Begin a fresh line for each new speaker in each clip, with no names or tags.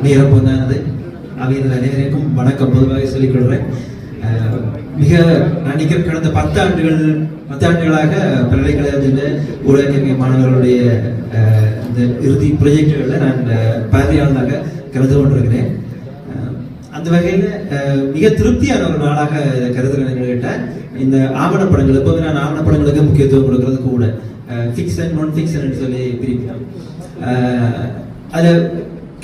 நேரம் போனது அவையில் அனைவருக்கும் வணக்கம் பொதுவாக சொல்லிக் கொள்கிறேன். மிக நினைக்கிற கடந்த 10 ஆண்டுகளாக பல்கலைக்கழகத்தில் ஊடக மாணவர்களுடைய இந்த இறுதி ப்ரொஜெக்டுகளில் நான் பார்வையாளராக கருது கொண்டிருக்கிறேன். அந்த வகையில் மிக திருப்தியான ஒரு நாளாக கருதுகிறேன். கேட்டால் இந்த ஆவணப்படங்கள் எப்போதுமே நான் ஆவணப்படங்களுக்கு முக்கியத்துவம் கொடுக்கறது கூட ஃபிக்ஷன் நான் ஃபிக்ஷன் சொல்லி பிரிப்பேன். அதில்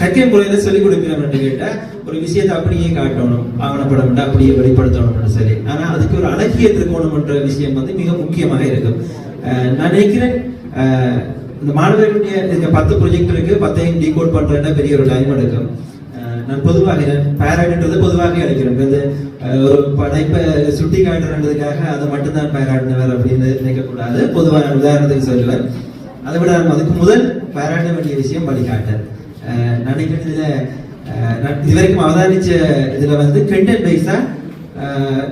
கற்கை முறையில் சொல்லிக் கொடுக்கிறோம் கேட்டால் ஒரு விஷயத்தை அப்படியே காட்டணும், ஆவணப்படம் அப்படியே வெளிப்படுத்தணும்னு சொல்லி. ஆனால் அதுக்கு ஒரு அழகிய திருக்கோணம்ன்ற விஷயம் மிக முக்கியமாக இருக்கும். நான் நினைக்கிறேன் இந்த மாணவர்களுடைய இந்த 10 ப்ரொஜெக்ட் இருக்கு, 10ஐயும் டீகோட் பண்றேன்னா பெரிய ஒரு டைம் எடுக்கும். நான் பொதுவாக பேராடுன்றது பொதுவாக அழைக்கிறேன். இது ஒரு படைப்பை சுட்டி காட்டுறதுக்காக அதை மட்டும்தான் பேராடினவர் அப்படின்னு நினைக்கக்கூடாது. பொதுவாக உதாரணத்துக்கு சொல்லுவேன். அதை விட அதுக்கு முதல் பேராட வேண்டிய விஷயம் வழிகாட்டல். நினைக்கிறேன் இதுல நான் இதுவரைக்கும் அவதானிச்ச இதுல கண்டென்ட் வைஸா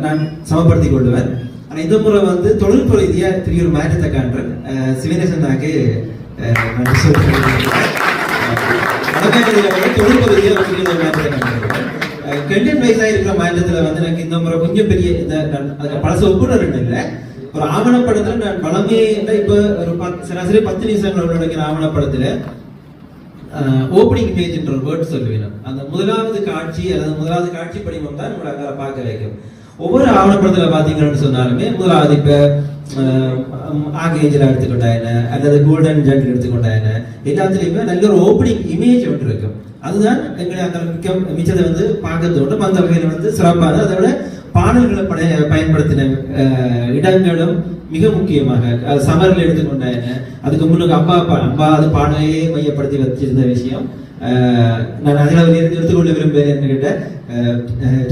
நான் சமப்படுத்திக் கொள்ளுவேன். ஆனா இந்த முறை தொழில்நுட்ப ரீதியா பெரிய ஒரு மாற்றத்தை காண்றேன். சிவனேசனாக்கு நன்றி சொல்றேன். தொழில்நுட்ப ரீதியா ஒரு மாற்றத்தை காண்றேன். கண்டென்ட் வைஸா இருக்கிற மாற்றத்துல எனக்கு இந்த முறை கொஞ்சம் பெரிய பழச ஒப்புணர்வு இல்லை. ஒரு ஆவணப்படத்துல நான் பழமே இப்ப ஒரு சராசரி 10 நிமிஷங்கள் உள்ளடக்கிற ஆவணப்படத்துல ஓப்பனிங் பேஜ் என்ற ஒரு வேர்ட் சொல்லுவேன். அந்த முதலாவது காட்சி அல்லது முதலாவது காட்சி படிவம் தான் நம்மளை அங்கே பார்க்க வைக்கும். ஒவ்வொரு ஆவணப்படத்தில் பார்த்தீங்கன்னு சொன்னாலுமே முதலாவது இப்போ ஆகேஜில் எடுத்துக்கொண்டாயின அல்லது கோல்டன் ஜெண்ட் எடுத்துக்கொண்டாயின எல்லாத்துலேயுமே நல்ல ஒரு ஓப்பனிங் இமேஜ் ஒன்று இருக்கும். அதுதான் எங்களை அந்த மிச்சத்தை பார்க்க தோட்டும். அந்த வகையில் சிறப்பான அதை விட பாடல்களை பயன்படுத்தின இடங்களும் மிக முக்கியமாக சமரில் எடுத்துக்கொண்டாயின. அதுக்கு முன்னுக்கு அம்பா அது பாடலையே மையப்படுத்தி வச்சிருந்த விஷயம். நான் அதில் எடுத்துக்கொள்ள விரும்புகிறேன் என்று கேட்ட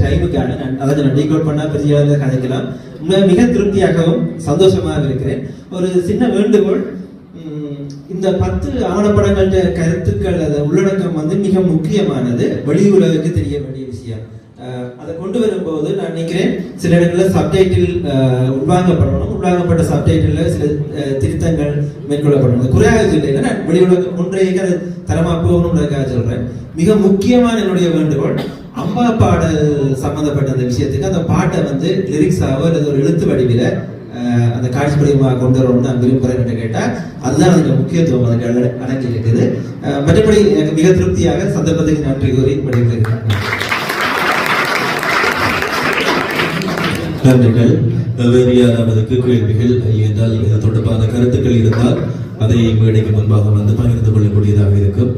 டைமுக்கான நான் டீகோட் பண்ணா பெரிய கதைக்கலாம். மிக திருப்தியாகவும் சந்தோஷமாக இருக்கிறேன். ஒரு சின்ன வேண்டுகோள், இந்த 10 ஆவணப்படங்கள கருத்துக்கள் உள்ளடக்கம் மிக முக்கியமானது, வெளி உலகுக்கு தெரிய வேண்டிய விஷயம். அதை கொண்டு வரும்போது நான் நினைக்கிறேன் சில இடங்களில் சப்டைட்டில் உள்வாங்கப்பட்ட சப்டைட்டில் சில திருத்தங்கள் மேற்கொள்ளப்படணும். குறையாக சொல்ல நான் வெளி உலகம் ஒன்றைய தரமா போகணும்ன்றதுக்காக சொல்றேன். மிக முக்கியமான என்னுடைய வேண்டுகோள், அம்பா பாடல் சம்பந்தப்பட்ட அந்த விஷயத்துக்கு அந்த பாட்டை லிரிக்ஸாவோ அல்லது ஒரு எழுத்து வடிவில அந்த காட்சி படிவமாக கொண்டு வரணும்னு நான் விரும்புகிறேன் என்று கேட்டால் அதுதான் அதுக்கு முக்கியத்துவம் அதுக்கு அடங்கி இருக்குது. மற்றபடி எனக்கு மிக திருப்தியாக சந்தர்ப்பத்துக்கு நன்றி கூறி படிக்கிறேன்.
நன்றிகள். வேறு யாராவதுக்கு கேள்விகள் என்றால் இது தொடர்பான கருத்துக்கள் இருந்தால் அதை மேடைக்கு முன்பாக பகிர்ந்து கொள்ளக்கூடியதாக இருக்கும்.